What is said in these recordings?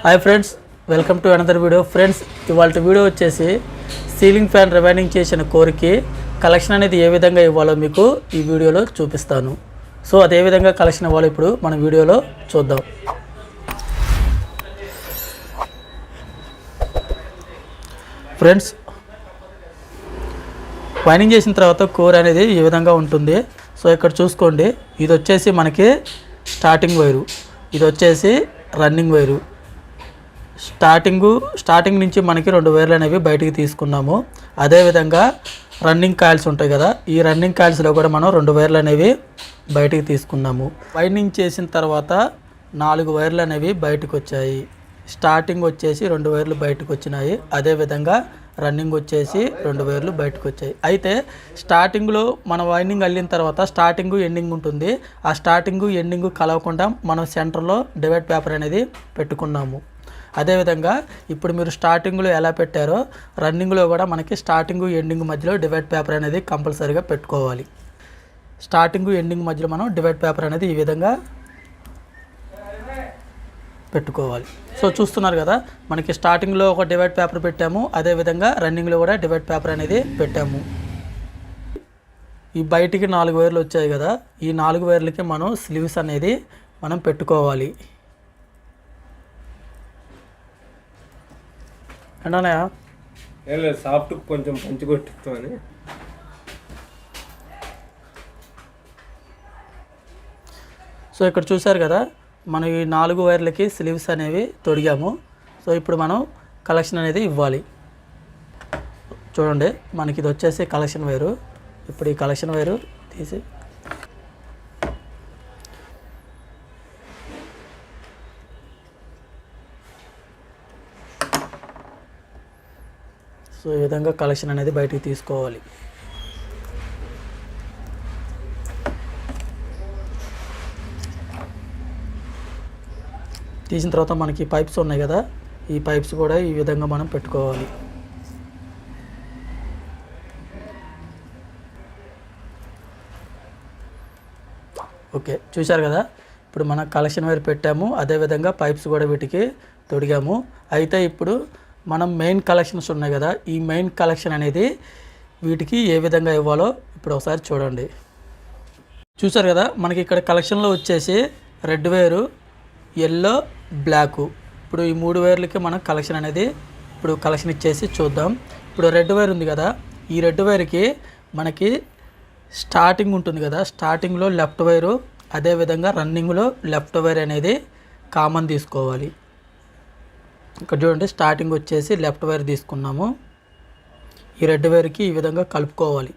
Hi friends, welcome to another video. Friends, ఇవాళ video వచ్చేసి ceiling fan rewinding చేసిన కోర్కి collection అనేది ఏ విధంగా ఇవ్వాలో మీకు ఈ వీడియోలో చూపిస్తాను. సో అదే విధంగా కలెక్షన్ ఇవ్వాలో ఇప్పుడు మన వీడియోలో చూద్దాం. ఫ్రెండ్స్, వైండింగ్ చేసిన తర్వాత కోర్ అనేది ఈ విధంగా ఉంటుంది. సో ఇక్కడ చూసుకోండి, ఇది వచ్చేసి మనకి స్టార్టింగ్ వైరు, ఇది వచ్చేసి రన్నింగ్ వైరు. స్టార్టింగ్ నుంచి మనకి 2 వైర్లు అనేవి బయటికి తీసుకున్నాము. అదేవిధంగా రన్నింగ్ కాయిల్స్ ఉంటాయి కదా, ఈ రన్నింగ్ కాయిల్స్లో కూడా మనం 2 వైర్లు అనేవి బయటికి తీసుకున్నాము. వైండింగ్ చేసిన తర్వాత 4 వైర్లు అనేవి బయటకు వచ్చాయి. స్టార్టింగ్ వచ్చేసి 2 వైర్లు బయటకు వచ్చినాయి. అదేవిధంగా రన్నింగ్ వచ్చేసి 2 వైర్లు బయటకు వచ్చాయి. అయితే స్టార్టింగ్లో మన వైండింగ్ అల్లిన తర్వాత స్టార్టింగ్ ఎండింగ్ ఉంటుంది. ఆ స్టార్టింగ్ ఎండింగ్ కలవకుండా మనం సెంటర్లో డివైడ్ పేపర్ అనేది పెట్టుకున్నాము. అదేవిధంగా ఇప్పుడు మీరు స్టార్టింగ్లో ఎలా పెట్టారో రన్నింగ్లో కూడా మనకి స్టార్టింగ్ ఎండింగ్ మధ్యలో డివైడ్ పేపర్ అనేది కంపల్సరీగా పెట్టుకోవాలి. స్టార్టింగ్ ఎండింగ్ మధ్యలో మనం డివైడ్ పేపర్ అనేది ఈ విధంగా పెట్టుకోవాలి. సో చూస్తున్నారు కదా, మనకి స్టార్టింగ్లో ఒక డివైడ్ పేపర్ పెట్టాము, అదేవిధంగా రన్నింగ్లో కూడా డివైడ్ పేపర్ అనేది పెట్టాము. ఈ బయటికి 4 వైర్లు వచ్చాయి కదా, ఈ 4 వైర్లకి మనం స్లీవ్స్ అనేది మనం పెట్టుకోవాలి. అన్నాయా సాఫ్ట్ కొంచెం పంచి కొట్టుకొని. సో ఇక్కడ చూసారు కదా, మనం ఈ 4 వైర్లకి స్లీవ్స్ అనేవి తొడిగాము. సో ఇప్పుడు మనం కలెక్షన్ అనేది ఇవ్వాలి. చూడండి, మనకి ఇది వచ్చేసి కలెక్షన్ వైరు. ఇప్పుడు ఈ కలెక్షన్ వైరు తీసి సో ఈ విధంగా కలెక్షన్ అనేది బయటికి తీసుకోవాలి. తీసిన తర్వాత మనకి పైప్స్ ఉన్నాయి కదా, ఈ పైప్స్ కూడా ఈ విధంగా మనం పెట్టుకోవాలి. ఓకే, చూశారు కదా, ఇప్పుడు మనం కలెక్షన్ వైర్ పెట్టాము, అదేవిధంగా పైప్స్ కూడా వీటికి తొడిగాము. అయితే ఇప్పుడు మనం మెయిన్ కలెక్షన్స్ ఉన్నాయి కదా, ఈ మెయిన్ కలెక్షన్ అనేది వీటికి ఏ విధంగా ఇవ్వాలో ఇప్పుడు ఒకసారి చూడండి. చూసారు కదా, మనకి ఇక్కడ కలెక్షన్లో వచ్చేసి రెడ్ వైరు, ఎల్లో, బ్లాకు. ఇప్పుడు ఈ 3 వైర్లకి మనం కలెక్షన్ అనేది ఇప్పుడు కలెక్షన్ ఇచ్చేసి చూద్దాం. ఇప్పుడు రెడ్ వైర్ ఉంది కదా, ఈ రెడ్ వైర్కి మనకి స్టార్టింగ్ ఉంటుంది కదా, స్టార్టింగ్లో లెఫ్ట్ వైరు, అదేవిధంగా రన్నింగ్లో లెఫ్ట్ వైర్ అనేది కామన్ తీసుకోవాలి. ఇక్కడ చూడండి, స్టార్టింగ్ వచ్చేసి లెఫ్ట్ వైర్ తీసుకున్నాము. ఈ రెడ్ వైర్కి ఈ విధంగా కలుపుకోవాలి.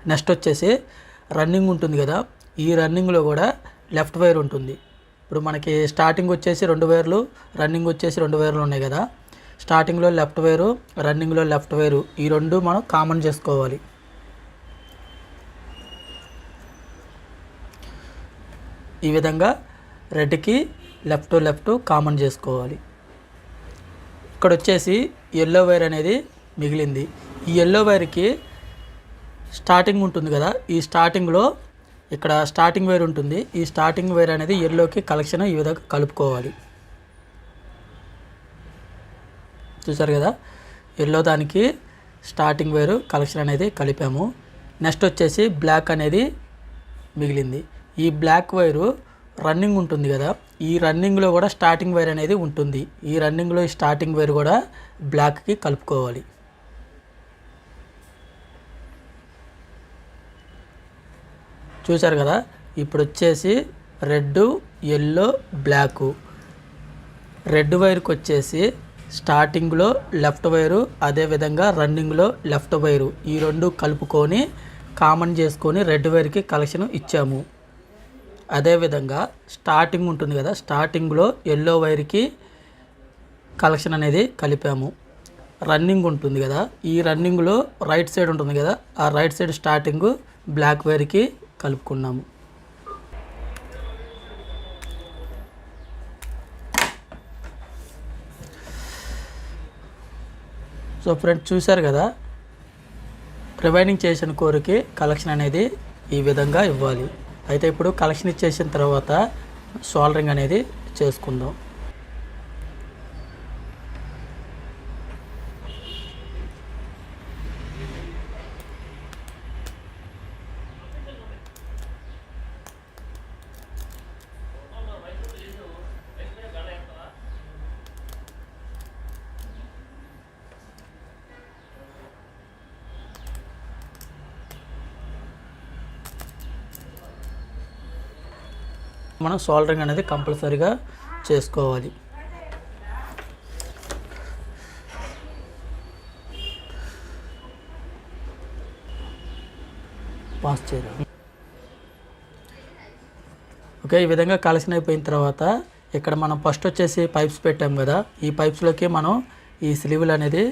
నెక్స్ట్ వచ్చేసి రన్నింగ్ ఉంటుంది కదా, ఈ రన్నింగ్లో కూడా లెఫ్ట్ వైర్ ఉంటుంది. ఇప్పుడు మనకి స్టార్టింగ్ వచ్చేసి 2 వైర్లు, రన్నింగ్ వచ్చేసి 2 వైర్లు ఉన్నాయి కదా, స్టార్టింగ్లో లెఫ్ట్ వైరు, రన్నింగ్లో లెఫ్ట్ వైరు, ఈ 2 మనం కామన్ చేసుకోవాలి. ఈ విధంగా రెడ్కి లెఫ్ట్ కామన్ చేసుకోవాలి. ఇక్కడ వచ్చేసి ఎల్లో వైర్ అనేది మిగిలింది. ఈ ఎల్లో వైర్కి స్టార్టింగ్ ఉంటుంది కదా, ఈ స్టార్టింగ్లో ఇక్కడ స్టార్టింగ్ వైర్ ఉంటుంది. ఈ స్టార్టింగ్ వైర్ అనేది ఎల్లోకి కలెక్షన్ ఈ విధంగా కలుపుకోవాలి. చూసారు కదా, ఎల్లో దానికి స్టార్టింగ్ వైరు కలెక్షన్ అనేది కలిపాము. నెక్స్ట్ వచ్చేసి బ్లాక్ అనేది మిగిలింది. ఈ బ్లాక్ వైరు రన్నింగ్ ఉంటుంది కదా, ఈ రన్నింగ్లో కూడా స్టార్టింగ్ వైర్ అనేది ఉంటుంది. ఈ రన్నింగ్లో ఈ స్టార్టింగ్ వైర్ కూడా బ్లాక్కి కలుపుకోవాలి. చూసారు కదా, ఇప్పుడు వచ్చేసి రెడ్, ఎల్లో, బ్లాకు. రెడ్ వైర్కి వచ్చేసి స్టార్టింగ్లో లెఫ్ట్ వైరు, అదేవిధంగా రన్నింగ్లో లెఫ్ట్ వైరు, ఈ 2 కలుపుకొని కామన్ చేసుకొని రెడ్ వైర్కి కలెక్షన్ ఇచ్చాము. అదేవిధంగా స్టార్టింగ్ ఉంటుంది కదా, స్టార్టింగ్లో ఎల్లో వైర్కి కలెక్షన్ అనేది కలిపాము. రన్నింగ్ ఉంటుంది కదా, ఈ రన్నింగ్లో రైట్ సైడ్ ఉంటుంది కదా, ఆ రైట్ సైడ్ స్టార్టింగ్ బ్లాక్ వైర్కి కలుపుకున్నాము. సో ఫ్రెండ్స్, చూశారు కదా, రివైండింగ్ చేసిన కోర్కి కలెక్షన్ అనేది ఈ విధంగా ఇవ్వాలి. అయితే ఇప్పుడు కలెక్షన్ ఇచ్చేసిన తర్వాత సోల్డరింగ్ అనేది చేసుకుందాం. మనం సోల్డరింగ్ అనేది కంపల్సరీగా చేసుకోవాలి. పాస్ చేయాలి. ఓకే, ఈ విధంగా కలెక్షన్ అయిపోయిన తర్వాత ఇక్కడ మనం ఫస్ట్ వచ్చేసి పైప్స్ పెట్టాం కదా, ఈ పైప్స్లోకి మనం ఈ స్లీవ్లు అనేది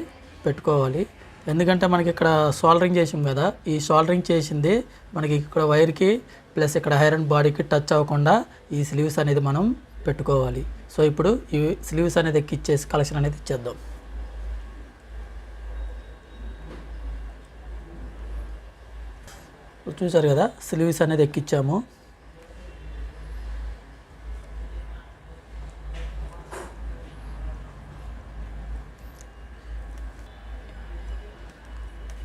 పెట్టుకోవాలి. ఎందుకంటే మనకి ఇక్కడ సోల్డరింగ్ చేసాం కదా, ఈ సోల్డరింగ్ చేసింది మనకి ఇక్కడ వైర్కి ప్లస్ ఇక్కడ ఐరన్ బాడీకి టచ్ అవ్వకుండా ఈ స్లీవ్స్ అనేది మనం పెట్టుకోవాలి. సో ఇప్పుడు ఈ స్లీవ్స్ అనేది ఎక్కిచ్చేసి కలెక్షన్ అనేది ఇచ్చేద్దాం. చూసారు కదా, స్లీవ్స్ అనేది ఎక్కిచ్చాము.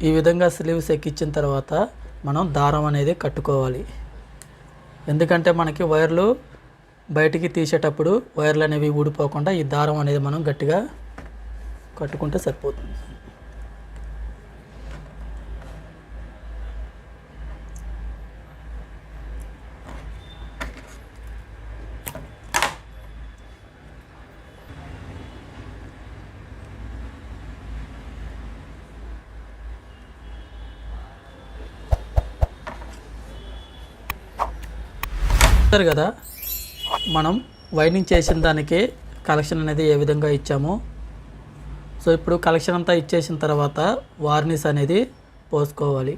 ఈ విధంగా స్లీవ్స్ ఎక్కించిన తర్వాత మనం దారం అనేది కట్టుకోవాలి. ఎందుకంటే మనకి వైర్లు బయటికి తీసేటప్పుడు వైర్లు అనేవి ఊడిపోకుండా ఈ దారం అనేది మనం గట్టిగా కట్టుకుంటే సరిపోతుంది. చూస్తారు కదా, మనం వైండింగ్ చేసిన దానికి కలెక్షన్ అనేది ఏ విధంగా ఇచ్చామో. సో ఇప్పుడు కలెక్షన్ అంతా ఇచ్చేసిన తర్వాత వార్నిష్ అనేది పోసుకోవాలి.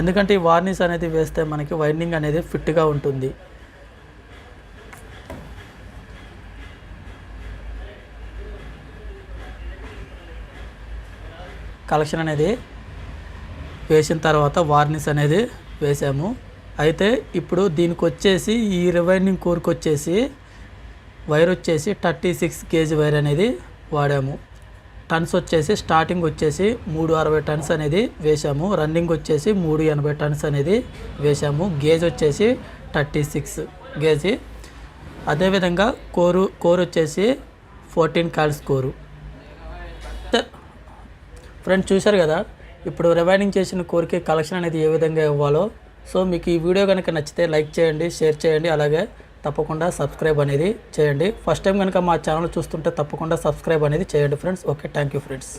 ఎందుకంటే ఈ వార్నిష్ అనేది వేస్తే మనకి వైండింగ్ అనేది ఫిట్గా ఉంటుంది. కలెక్షన్ అనేది వేసిన తర్వాత వార్నిష్ అనేది వేసాము. అయితే ఇప్పుడు దీనికి వచ్చేసి ఈ రివైండింగ్ కోర్కి వచ్చేసి వైర్ వచ్చేసి 36 kg వైర్ అనేది వాడాము. టన్స్ వచ్చేసి స్టార్టింగ్ వచ్చేసి 360 టన్స్ అనేది వేసాము. రన్నింగ్ వచ్చేసి 380 టన్స్ అనేది వేసాము. గేజ్ వచ్చేసి 36 గేజీ. అదేవిధంగా కోర్ వచ్చేసి 14 కాల్స్ కోరు. ఫ్రెండ్స్ చూశారు కదా, ఇప్పుడు రివైండింగ్ చేసిన కోర్కి కలెక్షన్ అనేది ఏ విధంగా ఇవ్వాలో. సో మీకు ఈ వీడియో కనుక నచ్చితే లైక్ చేయండి, షేర్ చేయండి, అలాగే తప్పకుండా సబ్స్క్రైబ్ అనేది చేయండి. ఫస్ట్ టైం కనుక మా ఛానల్ చూస్తుంటే తప్పకుండా సబ్స్క్రైబ్ అనేది చేయండి friends. Okay, thank you friends.